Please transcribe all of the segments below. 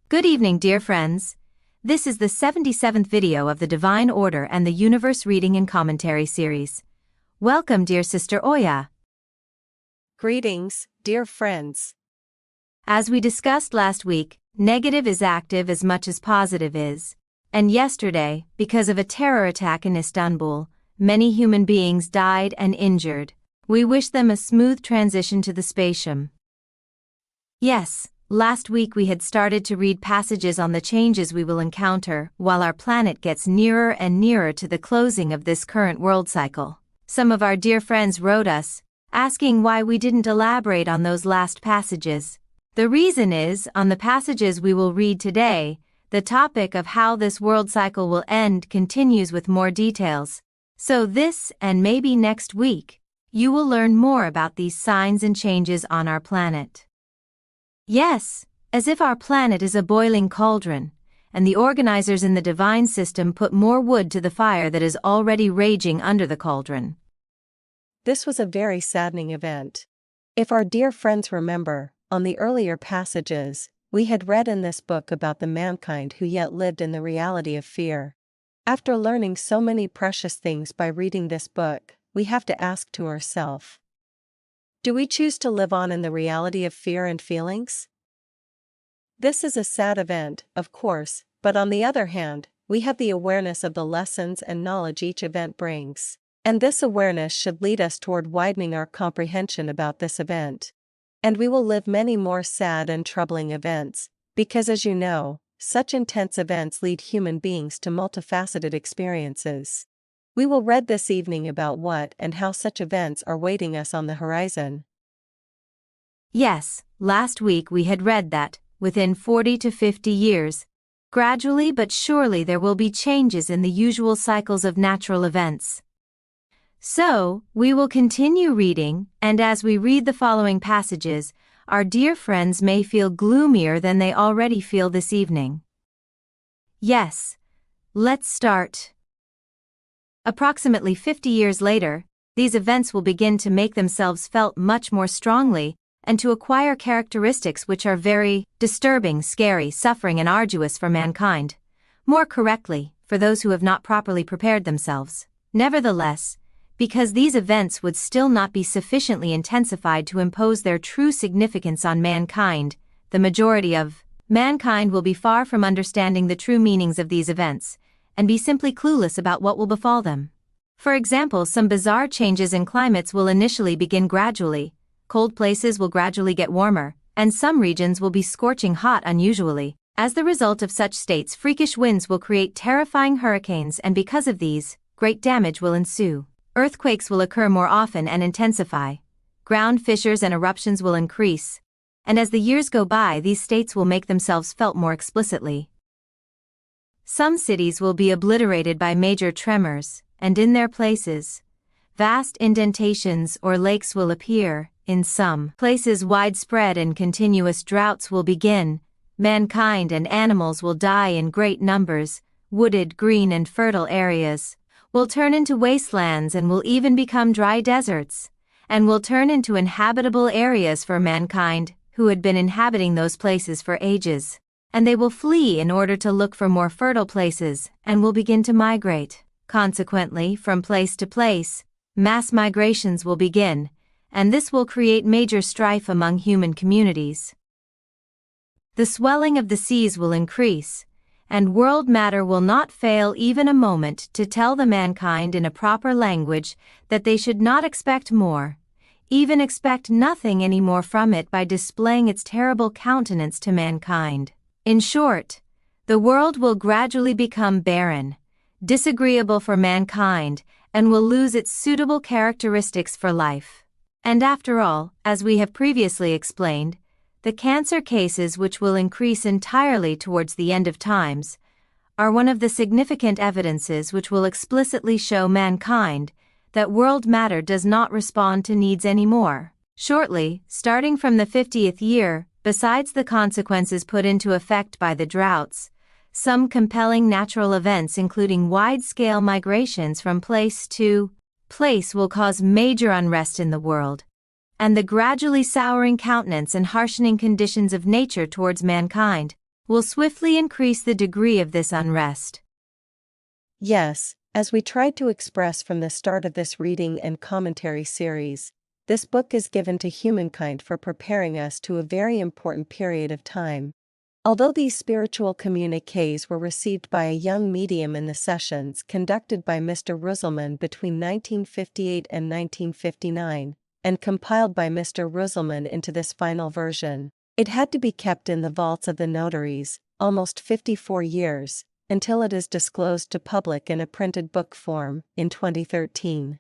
Good evening, dear friends. This is the 77th video of the Divine Order and the Universe Reading and Commentary series. Welcome, dear Sister Oya. Greetings, dear friends. As we discussed last week, negative is active as much as positive is. And yesterday, because of a terror attack in Istanbul, many human beings died and injured. We wish them a smooth transition to the spatium. Yes. Last week we had started to read passages on the changes we will encounter while our planet gets nearer and nearer to the closing of this current world cycle. Some of our dear friends wrote us, asking why we didn't elaborate on those last passages. The reason is, on the passages we will read today, the topic of how this world cycle will end continues with more details. So this, and maybe next week, you will learn more about these signs and changes on our planet. Yes, as if our planet is a boiling cauldron, and the organizers in the divine system put more wood to the fire that is already raging under the cauldron. This was a very saddening event. If our dear friends remember, on the earlier passages, we had read in this book about the mankind who yet lived in the reality of fear. After learning so many precious things by reading this book, we have to ask to ourselves, do we choose to live on in the reality of fear and feelings? This is a sad event, of course, but on the other hand, we have the awareness of the lessons and knowledge each event brings. And this awareness should lead us toward widening our comprehension about this event. And we will live many more sad and troubling events, because as you know, such intense events lead human beings to multifaceted experiences. We will read this evening about what and how such events are waiting us on the horizon. Yes, last week we had read that, within 40 to 50 years, gradually but surely there will be changes in the usual cycles of natural events. So, we will continue reading, and as we read the following passages, our dear friends may feel gloomier than they already feel this evening. Yes, let's start. Approximately 50 years later, these events will begin to make themselves felt much more strongly, and to acquire characteristics which are very disturbing, scary, suffering, and arduous for mankind. More correctly, for those who have not properly prepared themselves. Nevertheless, because these events would still not be sufficiently intensified to impose their true significance on mankind, the majority of mankind will be far from understanding the true meanings of these events, and be simply clueless about what will befall them. For example, some bizarre changes in climates will initially begin gradually, cold places will gradually get warmer, and some regions will be scorching hot unusually. As the result of such states, freakish winds will create terrifying hurricanes, and because of these, great damage will ensue. Earthquakes will occur more often and intensify. Ground fissures and eruptions will increase. And as the years go by, these states will make themselves felt more explicitly. Some cities will be obliterated by major tremors, and in their places, vast indentations or lakes will appear. In some places, widespread and continuous droughts will begin. Mankind and animals will die in great numbers. Wooded, green, and fertile areas will turn into wastelands and will even become dry deserts, and will turn into inhabitable areas for mankind who had been inhabiting those places for ages. And they will flee in order to look for more fertile places, and will begin to migrate. Consequently, from place to place, mass migrations will begin, and this will create major strife among human communities. The swelling of the seas will increase, and world matter will not fail even a moment to tell the mankind in a proper language that they should not expect more, even expect nothing any more from it by displaying its terrible countenance to mankind. In short, the world will gradually become barren, disagreeable for mankind, and will lose its suitable characteristics for life. And after all, as we have previously explained, the cancer cases which will increase entirely towards the end of times are one of the significant evidences which will explicitly show mankind that world matter does not respond to needs anymore. Shortly, starting from the 50th year, besides the consequences put into effect by the droughts, some compelling natural events including wide-scale migrations from place to place will cause major unrest in the world, and the gradually souring countenance and harshening conditions of nature towards mankind will swiftly increase the degree of this unrest. Yes, as we tried to express from the start of this reading and commentary series, this book is given to humankind for preparing us to a very important period of time. Although these spiritual communiqués were received by a young medium in the sessions conducted by Mr. Ruhselman between 1958 and 1959, and compiled by Mr. Ruhselman into this final version, it had to be kept in the vaults of the notaries, almost 54 years, until it is disclosed to public in a printed book form, in 2013.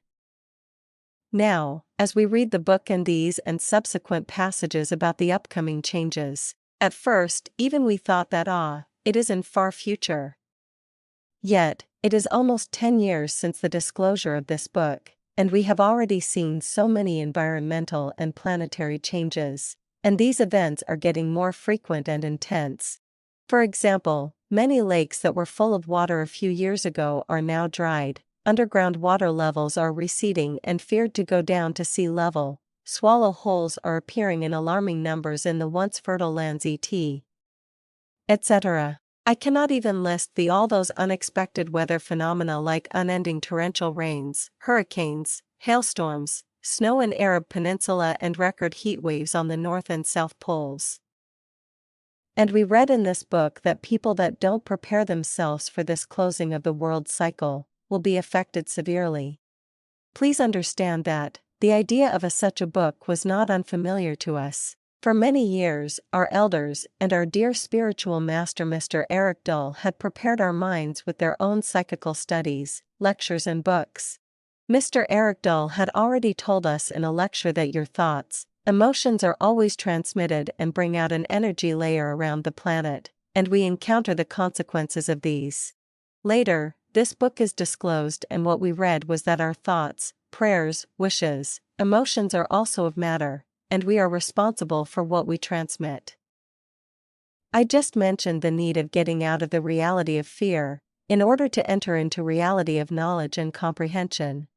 Now, as we read the book and these and subsequent passages about the upcoming changes, at first even we thought that it is in far future. Yet, it is almost 10 years since the disclosure of this book, and we have already seen so many environmental and planetary changes, and these events are getting more frequent and intense. For example, many lakes that were full of water a few years ago are now dried, underground water levels are receding and feared to go down to sea level, swallow holes are appearing in alarming numbers in the once fertile lands etc. I cannot even list all those unexpected weather phenomena like unending torrential rains, hurricanes, hailstorms, snow in Arab Peninsula and record heat waves on the North and South Poles. And we read in this book that people that don't prepare themselves for this closing of the world cycle will be affected severely. Please understand that the idea of such a book was not unfamiliar to us. For many years, our elders and our dear spiritual master Mr. Eric Dull had prepared our minds with their own psychical studies, lectures and books. Mr. Eric Dull had already told us in a lecture that your thoughts, emotions are always transmitted and bring out an energy layer around the planet, and we encounter the consequences of these. Later, this book is disclosed and what we read was that our thoughts, prayers, wishes, emotions are also of matter, and we are responsible for what we transmit. I just mentioned the need of getting out of the reality of fear, in order to enter into reality of knowledge and comprehension.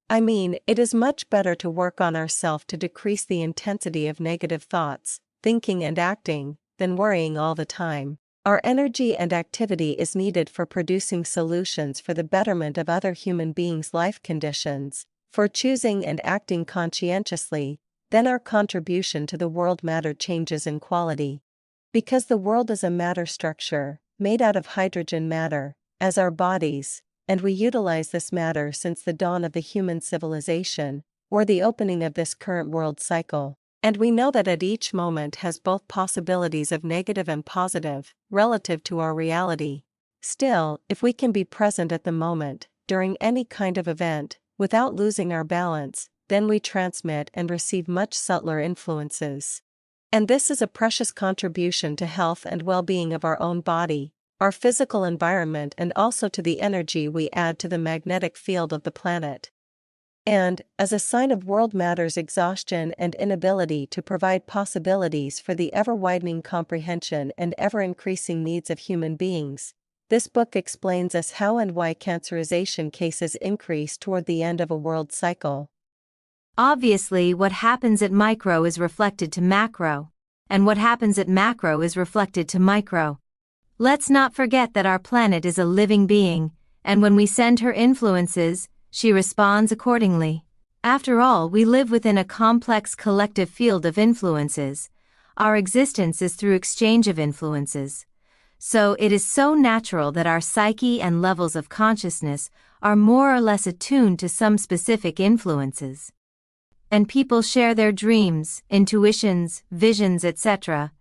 I mean, it is much better to work on ourselves to decrease the intensity of negative thoughts, thinking and acting, than worrying all the time. Our energy and activity is needed for producing solutions for the betterment of other human beings' life conditions, for choosing and acting conscientiously, then our contribution to the world matter changes in quality. Because the world is a matter structure, made out of hydrogen matter, as our bodies, and we utilize this matter since the dawn of the human civilization, or the opening of this current world cycle. And we know that at each moment has both possibilities of negative and positive, relative to our reality. Still, if we can be present at the moment, during any kind of event, without losing our balance, then we transmit and receive much subtler influences. And this is a precious contribution to health and well-being of our own body, our physical environment and also to the energy we add to the magnetic field of the planet. And, as a sign of world matter's exhaustion and inability to provide possibilities for the ever-widening comprehension and ever-increasing needs of human beings, this book explains us how and why cancerization cases increase toward the end of a world cycle. Obviously, what happens at micro is reflected to macro, and what happens at macro is reflected to micro. Let's not forget that our planet is a living being, and when we send her influences, she responds accordingly. After all, we live within a complex collective field of influences. Our existence is through exchange of influences. So it is so natural that our psyche and levels of consciousness are more or less attuned to some specific influences. And people share their dreams, intuitions, visions, etc.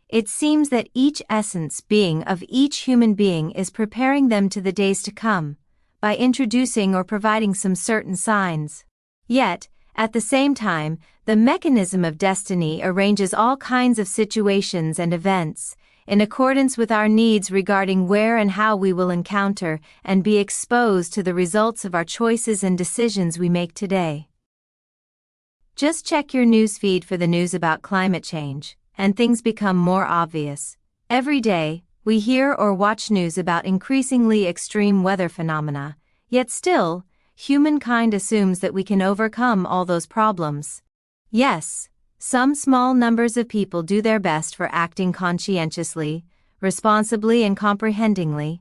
It seems that each essence being of each human being is preparing them to the days to come, by introducing or providing some certain signs. Yet, at the same time, the mechanism of destiny arranges all kinds of situations and events, in accordance with our needs regarding where and how we will encounter and be exposed to the results of our choices and decisions we make today. Just check your newsfeed for the news about climate change, and things become more obvious. Every day, we hear or watch news about increasingly extreme weather phenomena, yet still, humankind assumes that we can overcome all those problems. Yes, some small numbers of people do their best for acting conscientiously, responsibly and comprehendingly,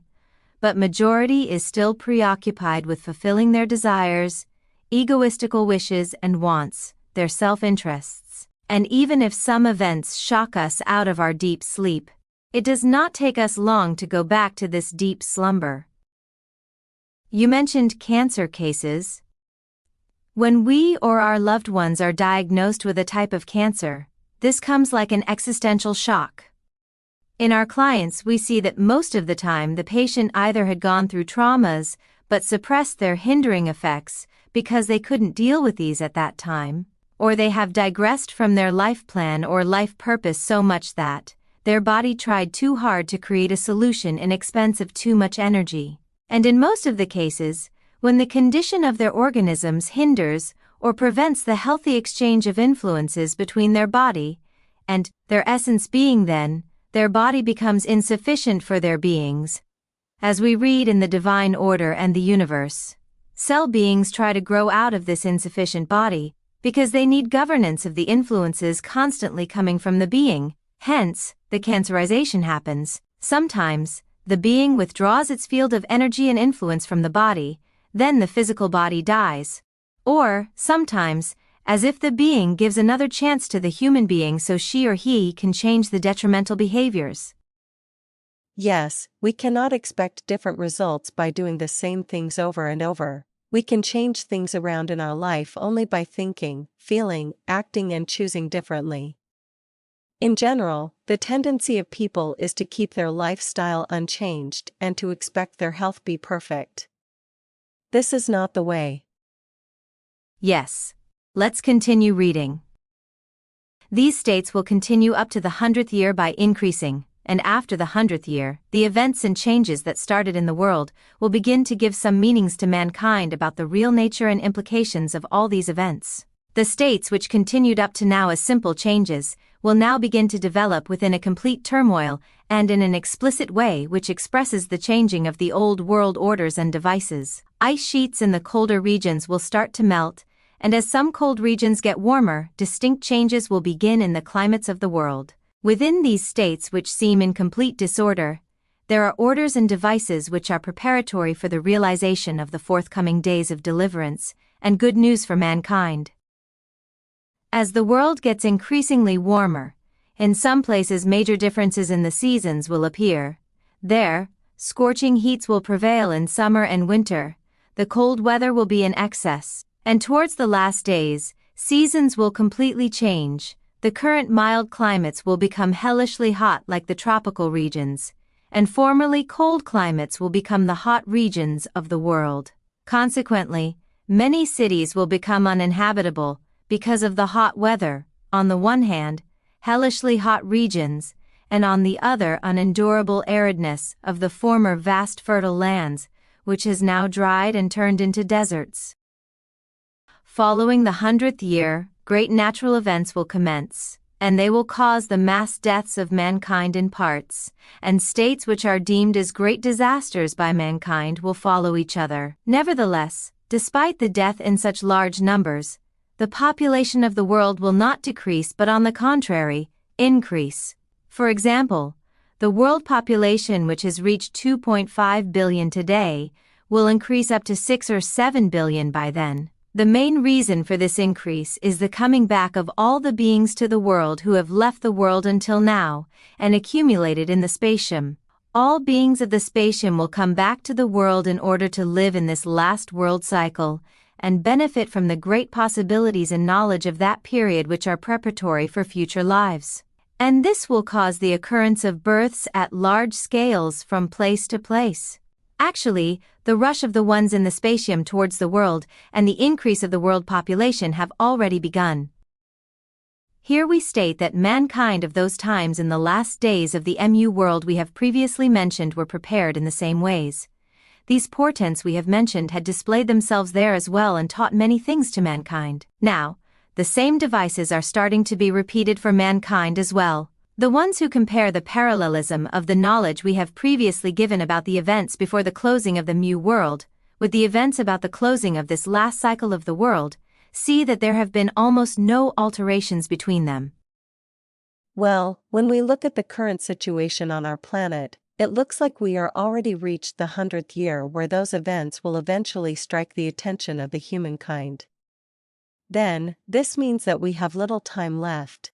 but majority is still preoccupied with fulfilling their desires, egoistical wishes and wants, their self-interests. And even if some events shock us out of our deep sleep, it does not take us long to go back to this deep slumber. You mentioned cancer cases. When we or our loved ones are diagnosed with a type of cancer, this comes like an existential shock. In our clients, we see that most of the time the patient either had gone through traumas but suppressed their hindering effects because they couldn't deal with these at that time, or they have digressed from their life plan or life purpose so much that their body tried too hard to create a solution in expense of too much energy. And in most of the cases, when the condition of their organisms hinders or prevents the healthy exchange of influences between their body and their essence being, then their body becomes insufficient for their beings. As we read in the divine order and the universe, cell beings try to grow out of this insufficient body because they need governance of the influences constantly coming from the being. Hence, the cancerization happens. Sometimes, the being withdraws its field of energy and influence from the body, then the physical body dies. Or, sometimes, as if the being gives another chance to the human being so she or he can change the detrimental behaviors. Yes, we cannot expect different results by doing the same things over and over. We can change things around in our life only by thinking, feeling, acting and choosing differently. In general, the tendency of people is to keep their lifestyle unchanged and to expect their health be perfect. This is not the way. Yes. Let's continue reading. These states will continue up to the 100th year by increasing, and after the 100th year, the events and changes that started in the world will begin to give some meanings to mankind about the real nature and implications of all these events. The states which continued up to now as simple changes will now begin to develop within a complete turmoil and in an explicit way which expresses the changing of the old world orders and devices. Ice sheets in the colder regions will start to melt, and as some cold regions get warmer, distinct changes will begin in the climates of the world. Within these states which seem in complete disorder, there are orders and devices which are preparatory for the realization of the forthcoming days of deliverance and good news for mankind. As the world gets increasingly warmer, in some places major differences in the seasons will appear. There, scorching heats will prevail in summer and winter, the cold weather will be in excess. And towards the last days, seasons will completely change. The current mild climates will become hellishly hot like the tropical regions, and formerly cold climates will become the hot regions of the world. Consequently, many cities will become uninhabitable because of the hot weather, on the one hand, hellishly hot regions, and on the other unendurable aridness of the former vast fertile lands, which has now dried and turned into deserts. Following the 100th year, great natural events will commence, and they will cause the mass deaths of mankind in parts, and states which are deemed as great disasters by mankind will follow each other. Nevertheless, despite the death in such large numbers, the population of the world will not decrease but on the contrary, increase. For example, the world population which has reached 2.5 billion today will increase up to 6 or 7 billion by then. The main reason for this increase is the coming back of all the beings to the world who have left the world until now and accumulated in the spatium. All beings of the spatium will come back to the world in order to live in this last world cycle and benefit from the great possibilities and knowledge of that period which are preparatory for future lives. And this will cause the occurrence of births at large scales from place to place. Actually, the rush of the ones in the spatium towards the world and the increase of the world population have already begun. Here we state that mankind of those times in the last days of the MU world we have previously mentioned were prepared in the same ways. These portents we have mentioned had displayed themselves there as well and taught many things to mankind. Now, the same devices are starting to be repeated for mankind as well. The ones who compare the parallelism of the knowledge we have previously given about the events before the closing of the MU world, with the events about the closing of this last cycle of the world, see that there have been almost no alterations between them. Well, when we look at the current situation on our planet, it looks like we are already reached the 100th year where those events will eventually strike the attention of the humankind. Then, this means that we have little time left.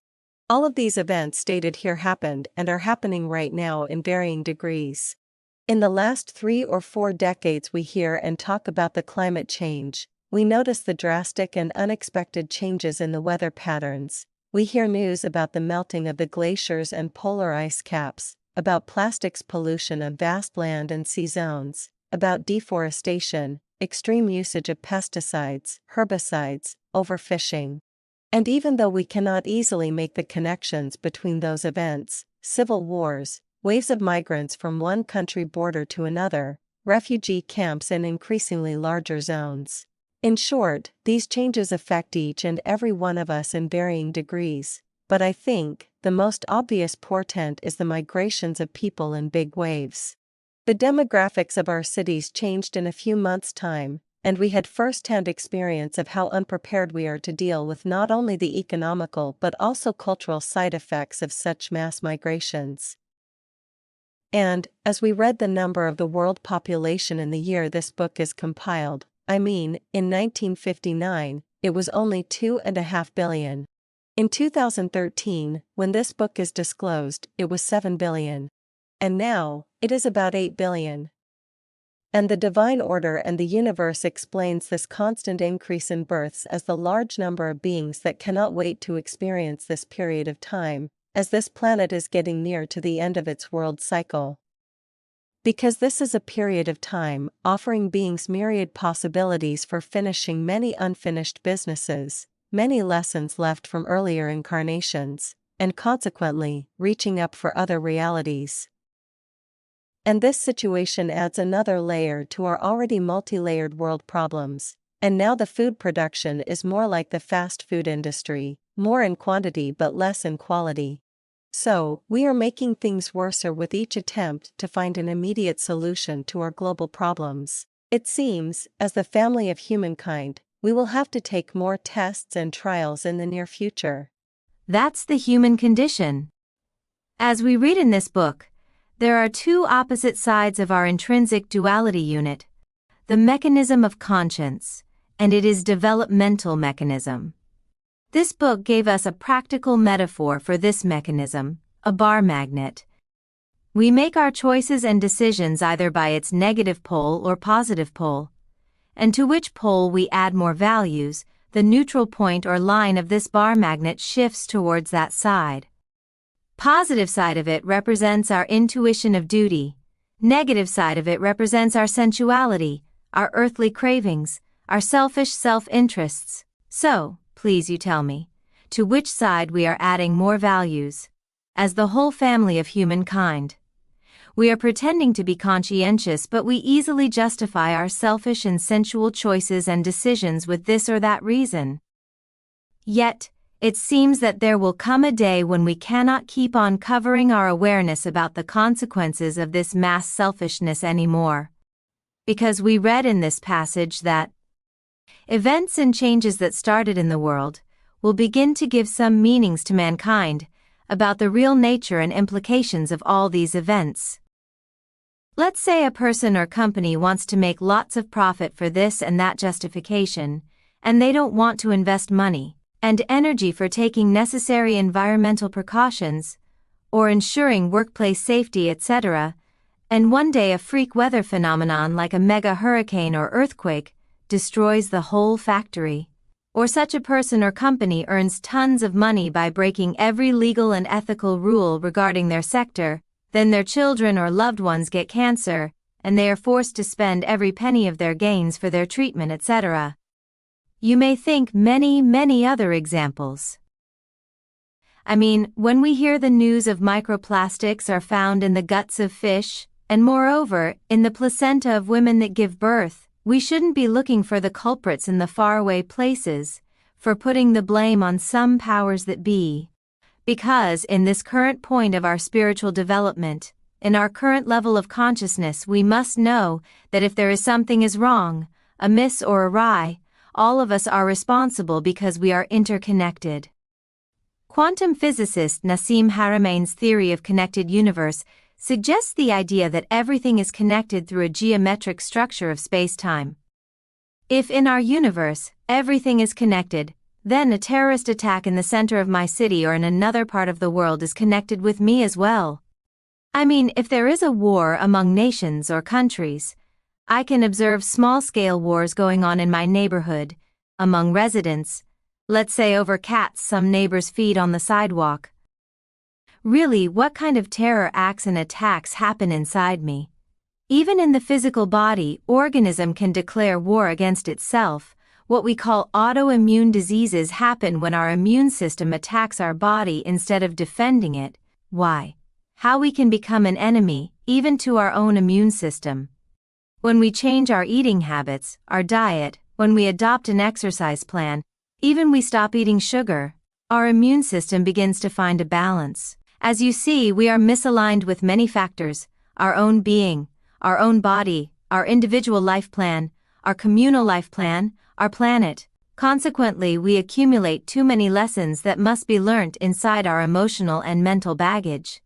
All of these events stated here happened and are happening right now in varying degrees. In the last 3 or 4 decades we hear and talk about the climate change, we notice the drastic and unexpected changes in the weather patterns, we hear news about the melting of the glaciers and polar ice caps, about plastics pollution of vast land and sea zones, about deforestation, extreme usage of pesticides, herbicides, overfishing. And even though we cannot easily make the connections between those events, civil wars, waves of migrants from one country border to another, refugee camps in increasingly larger zones. In short, these changes affect each and every one of us in varying degrees, but I think the most obvious portent is the migrations of people in big waves. The demographics of our cities changed in a few months' time, and we had first-hand experience of how unprepared we are to deal with not only the economical but also cultural side effects of such mass migrations. And, as we read the number of the world population in the year this book is compiled, in 1959, it was only 2.5 billion. In 2013, when this book is disclosed, it was 7 billion. And now, it is about 8 billion. And the divine order and the universe explains this constant increase in births as the large number of beings that cannot wait to experience this period of time, as this planet is getting near to the end of its world cycle. Because this is a period of time offering beings myriad possibilities for finishing many unfinished businesses, many lessons left from earlier incarnations, and consequently, reaching up for other realities. And this situation adds another layer to our already multi-layered world problems, and now the food production is more like the fast food industry, more in quantity but less in quality. So, we are making things worser with each attempt to find an immediate solution to our global problems. It seems, as the family of humankind, we will have to take more tests and trials in the near future. That's the human condition. As we read in this book, there are 2 opposite sides of our intrinsic duality unit, the mechanism of conscience, and it is developmental mechanism. This book gave us a practical metaphor for this mechanism, a bar magnet. We make our choices and decisions either by its negative pole or positive pole, and to which pole we add more values, the neutral point or line of this bar magnet shifts towards that side. Positive side of it represents our intuition of duty, negative side of it represents our sensuality, our earthly cravings, our selfish self-interests. So, please you tell me, to which side we are adding more values? As the whole family of humankind, we are pretending to be conscientious, but we easily justify our selfish and sensual choices and decisions with this or that reason. Yet, it seems that there will come a day when we cannot keep on covering our awareness about the consequences of this mass selfishness anymore. Because we read in this passage that events and changes that started in the world will begin to give some meanings to mankind about the real nature and implications of all these events. Let's say a person or company wants to make lots of profit for this and that justification, and they don't want to invest money and energy for taking necessary environmental precautions, or ensuring workplace safety, etc., and one day a freak weather phenomenon like a mega hurricane or earthquake destroys the whole factory. Or such a person or company earns tons of money by breaking every legal and ethical rule regarding their sector, then their children or loved ones get cancer, and they are forced to spend every penny of their gains for their treatment, etc. You may think many other examples. When we hear the news of microplastics are found in the guts of fish, and moreover, in the placenta of women that give birth, we shouldn't be looking for the culprits in the faraway places, for putting the blame on some powers that be. Because in this current point of our spiritual development, in our current level of consciousness, we must know that if there is something is wrong, amiss or awry, all of us are responsible because we are interconnected. Quantum physicist Nassim Harameyn's theory of connected universe suggests the idea that everything is connected through a geometric structure of space-time. If in our universe, everything is connected, then a terrorist attack in the center of my city or in another part of the world is connected with me as well. I mean, if there is a war among nations or countries, I can observe small-scale wars going on in my neighborhood, among residents, let's say over cats some neighbors feed on the sidewalk. Really, what kind of terror acts and attacks happen inside me? Even in the physical body, organism can declare war against itself. What we call autoimmune diseases happen when our immune system attacks our body instead of defending it. Why? How we can become an enemy, even to our own immune system. When we change our eating habits, our diet, when we adopt an exercise plan, even we stop eating sugar, our immune system begins to find a balance. As you see, we are misaligned with many factors: our own being, our own body, our individual life plan, our communal life plan, our planet. Consequently, we accumulate too many lessons that must be learnt inside our emotional and mental baggage.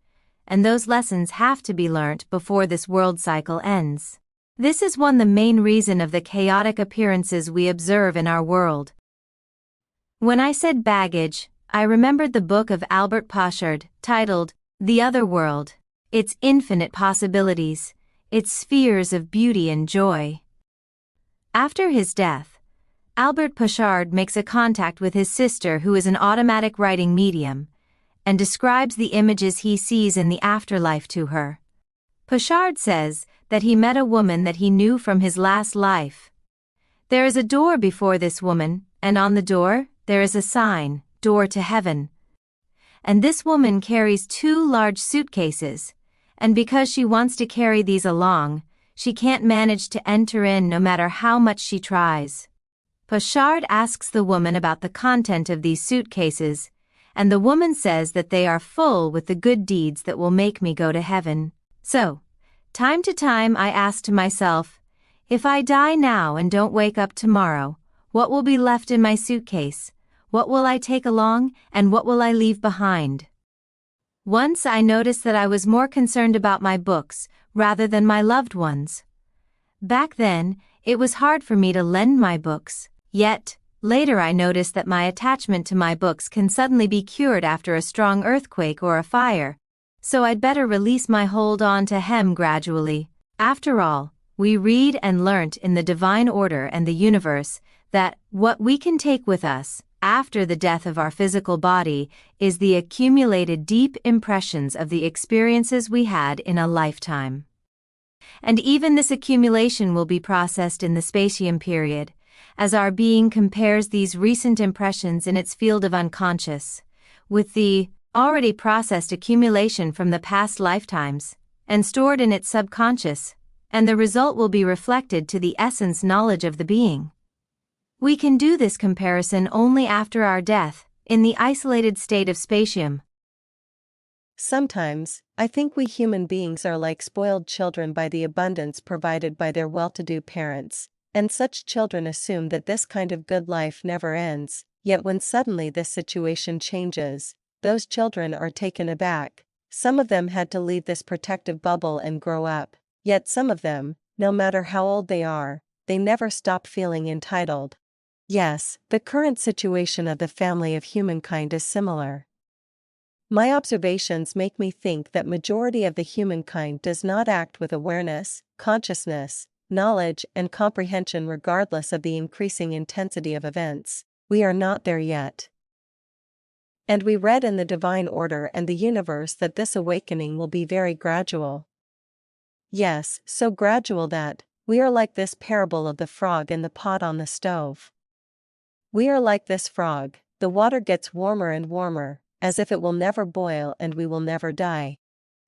And those lessons have to be learnt before this world cycle ends. This is the main reason of the chaotic appearances we observe in our world. When I said baggage, I remembered the book of Albert Pochard, titled The Other World, its infinite possibilities, its spheres of beauty and joy. After his death, Albert Pochard makes a contact with his sister, who is an automatic writing medium, and describes the images he sees in the afterlife to her. Pochard says that he met a woman that he knew from his last life. There is a door before this woman, and on the door, there is a sign, Door to Heaven. And this woman carries 2 large suitcases, and because she wants to carry these along, she can't manage to enter in no matter how much she tries. Pochard asks the woman about the content of these suitcases, and the woman says that they are full with the good deeds that will make me go to heaven. So, time to time I ask to myself, if I die now and don't wake up tomorrow, what will be left in my suitcase? What will I take along, and what will I leave behind? Once I noticed that I was more concerned about my books, rather than my loved ones. Back then, it was hard for me to lend my books, yet, later I noticed that my attachment to my books can suddenly be cured after a strong earthquake or a fire, so I'd better release my hold on to hem gradually. After all, we read and learnt in the divine order and the universe that what we can take with us, after the death of our physical body, is the accumulated deep impressions of the experiences we had in a lifetime. And even this accumulation will be processed in the spatium period, as our being compares these recent impressions in its field of unconscious, with the already processed accumulation from the past lifetimes, and stored in its subconscious, and the result will be reflected to the essence knowledge of the being. We can do this comparison only after our death, in the isolated state of spatium. Sometimes, I think we human beings are like spoiled children by the abundance provided by their well-to-do parents, and such children assume that this kind of good life never ends, yet when suddenly this situation changes, those children are taken aback. Some of them had to leave this protective bubble and grow up, yet some of them, no matter how old they never stop feeling entitled. Yes, the current situation of the family of humankind is similar. My observations make me think that majority of the humankind does not act with awareness, consciousness, knowledge and comprehension regardless of the increasing intensity of events. We are not there yet. And we read in the divine order and the universe that this awakening will be very gradual. Yes, so gradual that we are like this parable of the frog in the pot on the stove. We are like this frog, the water gets warmer and warmer, as if it will never boil and we will never die.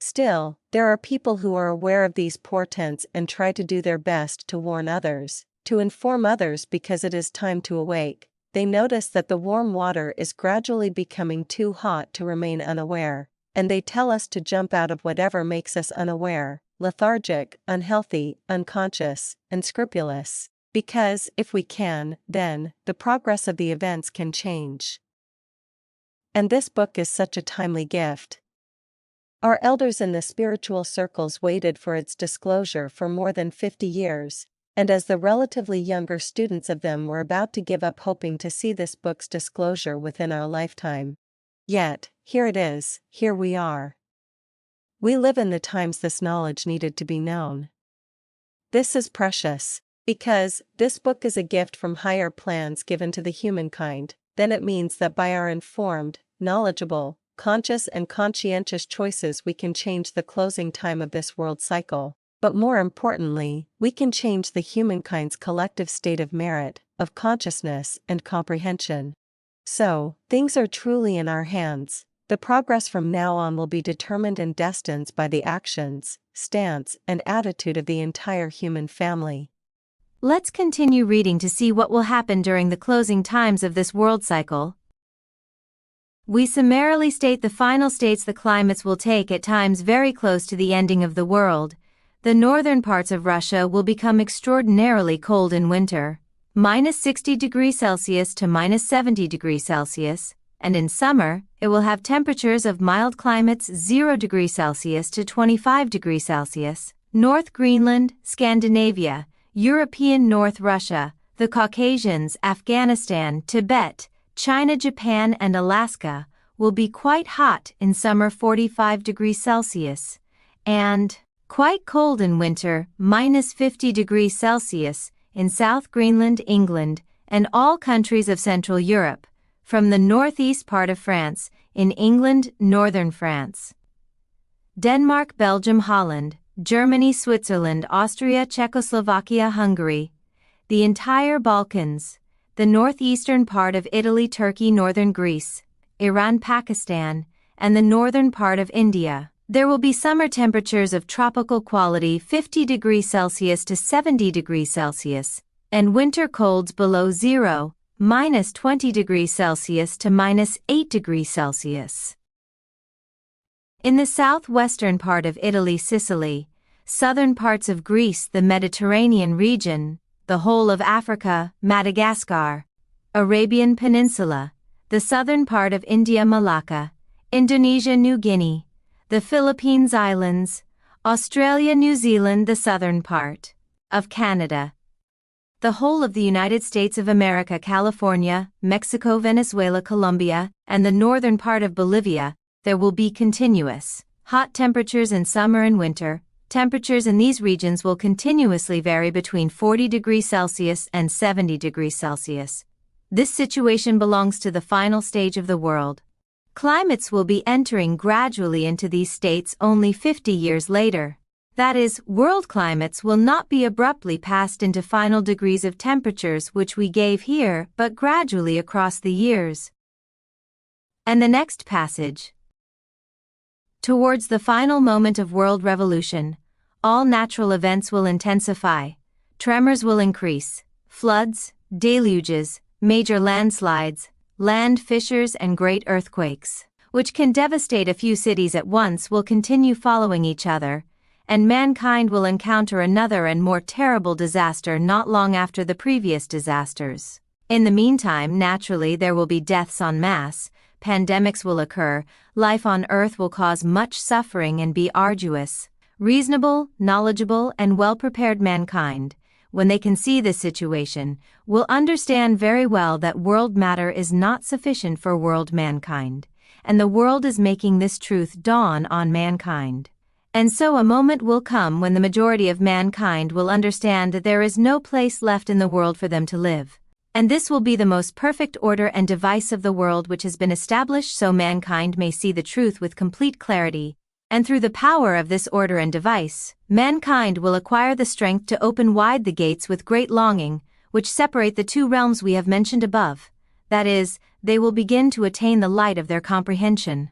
Still, there are people who are aware of these portents and try to do their best to warn others, to inform others because it is time to awake. They notice that the warm water is gradually becoming too hot to remain unaware, and they tell us to jump out of whatever makes us unaware, lethargic, unhealthy, unconscious, unscrupulous. Because, if we can, then, the progress of the events can change. And this book is such a timely gift. Our elders in the spiritual circles waited for its disclosure for more than 50 years, and as the relatively younger students of them were about to give up hoping to see this book's disclosure within our lifetime. Yet, here it is, here we are. We live in the times this knowledge needed to be known. This is precious, because this book is a gift from higher plans given to the humankind. Then it means that by our informed, knowledgeable, conscious and conscientious choices we can change the closing time of this world cycle, but more importantly, we can change the humankind's collective state of merit, of consciousness and comprehension. So, things are truly in our hands. The progress from now on will be determined and destined by the actions, stance and attitude of the entire human family. Let's continue reading to see what will happen during the closing times of this world cycle. We summarily state the final states the climates will take at times very close to the ending of the world. The northern parts of Russia will become extraordinarily cold in winter, -60°C to -70°C, and in summer, it will have temperatures of mild climates 0°C to 25°C. North Greenland, Scandinavia, European North Russia, the Caucasians, Afghanistan, Tibet, China, Japan and Alaska will be quite hot in summer 45°C, and quite cold in winter -50°C in South Greenland, England, and all countries of Central Europe, from the northeast part of France, in England, northern France, Denmark, Belgium, Holland, Germany, Switzerland, Austria, Czechoslovakia, Hungary, the entire Balkans, the northeastern part of Italy, Turkey, northern Greece, Iran, Pakistan, and the northern part of India. There will be summer temperatures of tropical quality 50°C to 70°C, and winter colds below zero, -20°C to -8°C. In the southwestern part of Italy, Sicily, southern parts of Greece, the Mediterranean region, the whole of Africa, Madagascar, Arabian Peninsula, the southern part of India, Malacca, Indonesia, New Guinea, the Philippines Islands, Australia, New Zealand, the southern part of Canada, the whole of the United States of America, California, Mexico, Venezuela, Colombia, and the northern part of Bolivia, there will be continuous hot temperatures in summer and winter. Temperatures in these regions will continuously vary between 40°C and 70°C. This situation belongs to the final stage of the world. Climates will be entering gradually into these states only 50 years later. That is, world climates will not be abruptly passed into final degrees of temperatures which we gave here, but gradually across the years. And the next passage. Towards the final moment of world revolution, all natural events will intensify, tremors will increase, floods, deluges, major landslides, land fissures and great earthquakes, which can devastate a few cities at once, will continue following each other, and mankind will encounter another and more terrible disaster not long after the previous disasters. In the meantime, naturally, there will be deaths en masse, pandemics will occur, life on Earth will cause much suffering and be arduous. Reasonable, knowledgeable, and well-prepared mankind, when they can see this situation, will understand very well that world matter is not sufficient for world mankind, and the world is making this truth dawn on mankind. And so a moment will come when the majority of mankind will understand that there is no place left in the world for them to live. And this will be the most perfect order and device of the world which has been established so mankind may see the truth with complete clarity. And through the power of this order and device, mankind will acquire the strength to open wide the gates with great longing, which separate the two realms we have mentioned above. That is, they will begin to attain the light of their comprehension.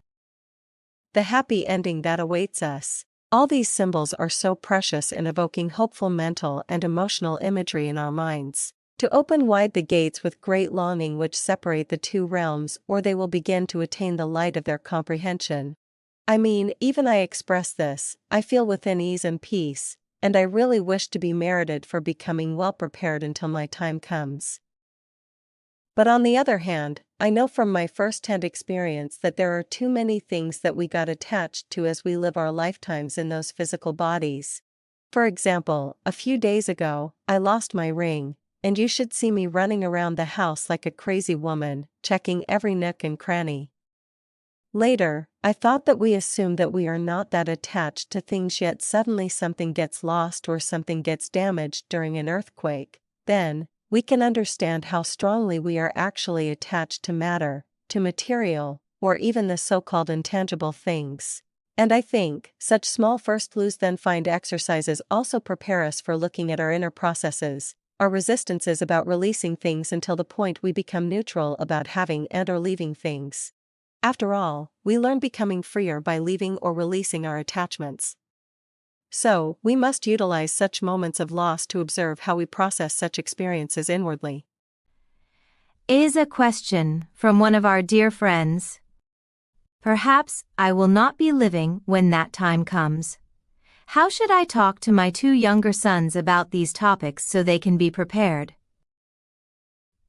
The happy ending that awaits us. All these symbols are so precious in evoking hopeful mental and emotional imagery in our minds. To open wide the gates with great longing which separate the two realms, or they will begin to attain the light of their comprehension. I mean, even I express this, I feel within ease and peace, and I really wish to be merited for becoming well prepared until my time comes. But on the other hand, I know from my first-hand experience that there are too many things that we got attached to as we live our lifetimes in those physical bodies. For example, a few days ago, I lost my ring, and you should see me running around the house like a crazy woman, checking every nook and cranny. Later, I thought that we assume that we are not that attached to things, yet suddenly something gets lost or something gets damaged during an earthquake. Then, we can understand how strongly we are actually attached to matter, to material, or even the so-called intangible things. And I think such small first lose then find exercises also prepare us for looking at our inner processes, our resistances about releasing things until the point we become neutral about having and or leaving things. After all, we learn becoming freer by leaving or releasing our attachments. So, we must utilize such moments of loss to observe how we process such experiences inwardly. Is a question from one of our dear friends. Perhaps I will not be living when that time comes. How should I talk to my 2 younger sons about these topics so they can be prepared?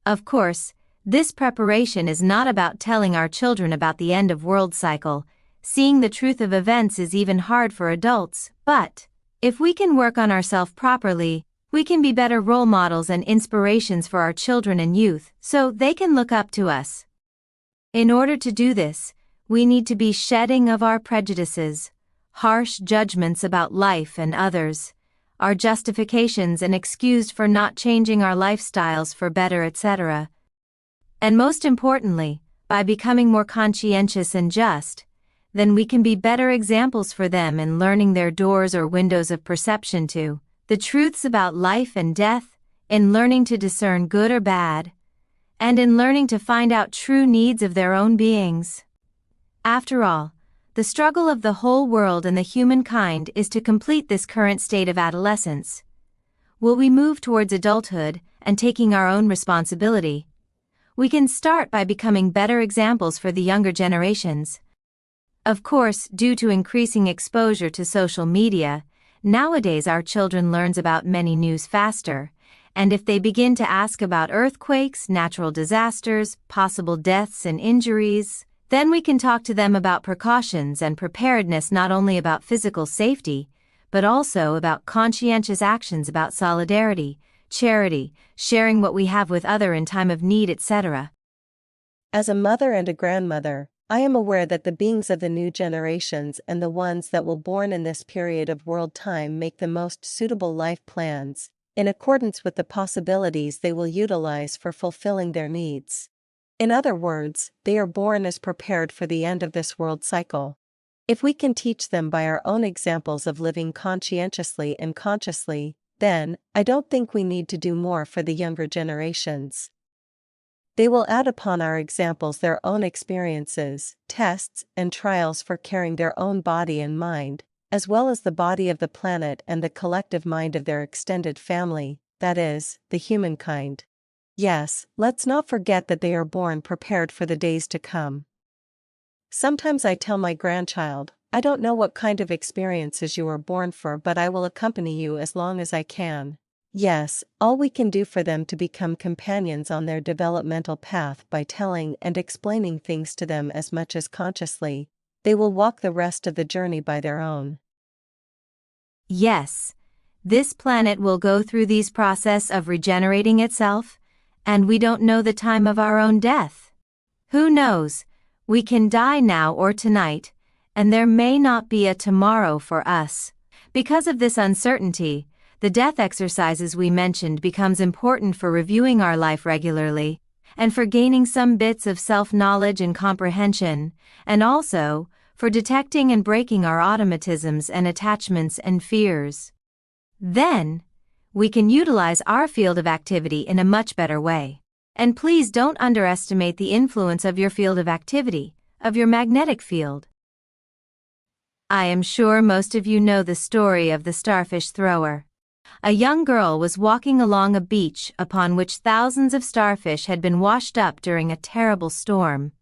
Of course, this preparation is not about telling our children about the end of world cycle. Seeing the truth of events is even hard for adults, but if we can work on ourselves properly, we can be better role models and inspirations for our children and youth so they can look up to us. In order to do this, we need to be shedding of our prejudices, harsh judgments about life and others, our justifications and excused for not changing our lifestyles for better, etc. And most importantly, by becoming more conscientious and just, then we can be better examples for them in learning their doors or windows of perception to the truths about life and death, in learning to discern good or bad, and in learning to find out true needs of their own beings. After all, the struggle of the whole world and the humankind is to complete this current state of adolescence. Will we move towards adulthood and taking our own responsibility? We can start by becoming better examples for the younger generations. Of course, due to increasing exposure to social media, nowadays our children learns about many news faster, and if they begin to ask about earthquakes, natural disasters, possible deaths and injuries, then we can talk to them about precautions and preparedness, not only about physical safety, but also about conscientious actions about solidarity, charity, sharing what we have with others in time of need, etc. As a mother and a grandmother, I am aware that the beings of the new generations and the ones that will born in this period of world time make the most suitable life plans, in accordance with the possibilities they will utilize for fulfilling their needs. In other words, they are born as prepared for the end of this world cycle. If we can teach them by our own examples of living conscientiously and consciously, then, I don't think we need to do more for the younger generations. They will add upon our examples their own experiences, tests, and trials for carrying their own body and mind, as well as the body of the planet and the collective mind of their extended family, that is, the humankind. Yes, let's not forget that they are born prepared for the days to come. Sometimes I tell my grandchild, I don't know what kind of experiences you were born for, but I will accompany you as long as I can. Yes, all we can do for them to become companions on their developmental path by telling and explaining things to them as much as consciously, they will walk the rest of the journey by their own. Yes, this planet will go through these process of regenerating itself, and we don't know the time of our own death. Who knows? We can die now or tonight, and there may not be a tomorrow for us. Because of this uncertainty, the death exercises we mentioned becomes important for reviewing our life regularly, and for gaining some bits of self-knowledge and comprehension, and also for detecting and breaking our automatisms and attachments and fears. Then, we can utilize our field of activity in a much better way. And please don't underestimate the influence of your field of activity, of your magnetic field. I am sure most of you know the story of the starfish thrower. A young girl was walking along a beach upon which thousands of starfish had been washed up during a terrible storm,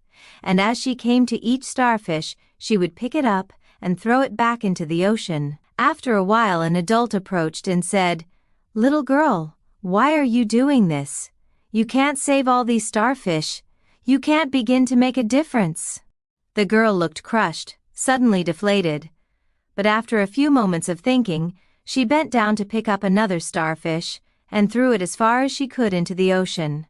and as she came to each starfish, she would pick it up and throw it back into the ocean. After a while, an adult approached and said, "Little girl, why are you doing this? You can't save all these starfish. You can't begin to make a difference." The girl looked crushed, suddenly deflated. But after a few moments of thinking, she bent down to pick up another starfish and threw it as far as she could into the ocean.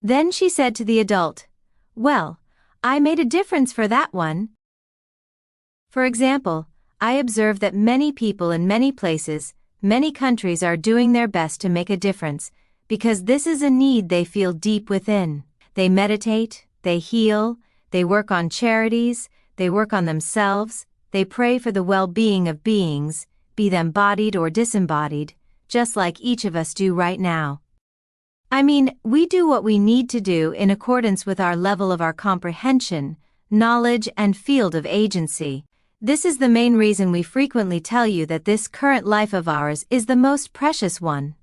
Then she said to the adult, "Well, I made a difference for that one." For example, I observe that many people in many places, many countries are doing their best to make a difference, because this is a need they feel deep within. They meditate, they heal, they work on charities, they work on themselves, they pray for the well-being of beings, be them embodied or disembodied, just like each of us do right now. I mean, we do what we need to do in accordance with our level of our comprehension, knowledge, and field of agency. This is the main reason we frequently tell you that this current life of ours is the most precious one.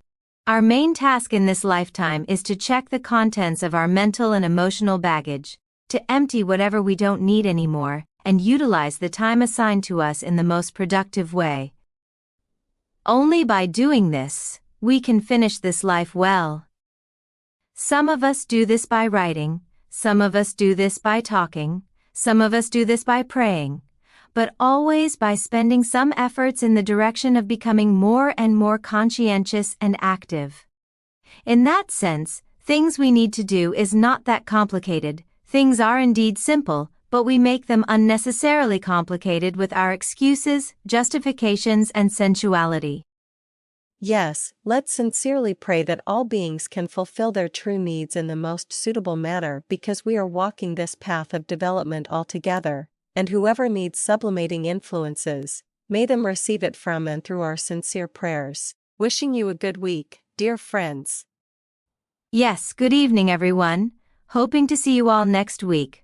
Our main task in this lifetime is to check the contents of our mental and emotional baggage, to empty whatever we don't need anymore, and utilize the time assigned to us in the most productive way. Only by doing this, we can finish this life well. Some of us do this by writing, some of us do this by talking, some of us do this by praying, but always by spending some efforts in the direction of becoming more and more conscientious and active. In that sense, things we need to do is not that complicated. Things are indeed simple, but we make them unnecessarily complicated with our excuses, justifications, and sensuality. Yes, let's sincerely pray that all beings can fulfill their true needs in the most suitable manner, because we are walking this path of development all together, and whoever needs sublimating influences, may them receive it from and through our sincere prayers. Wishing you a good week, dear friends. Yes, good evening everyone. Hoping to see you all next week.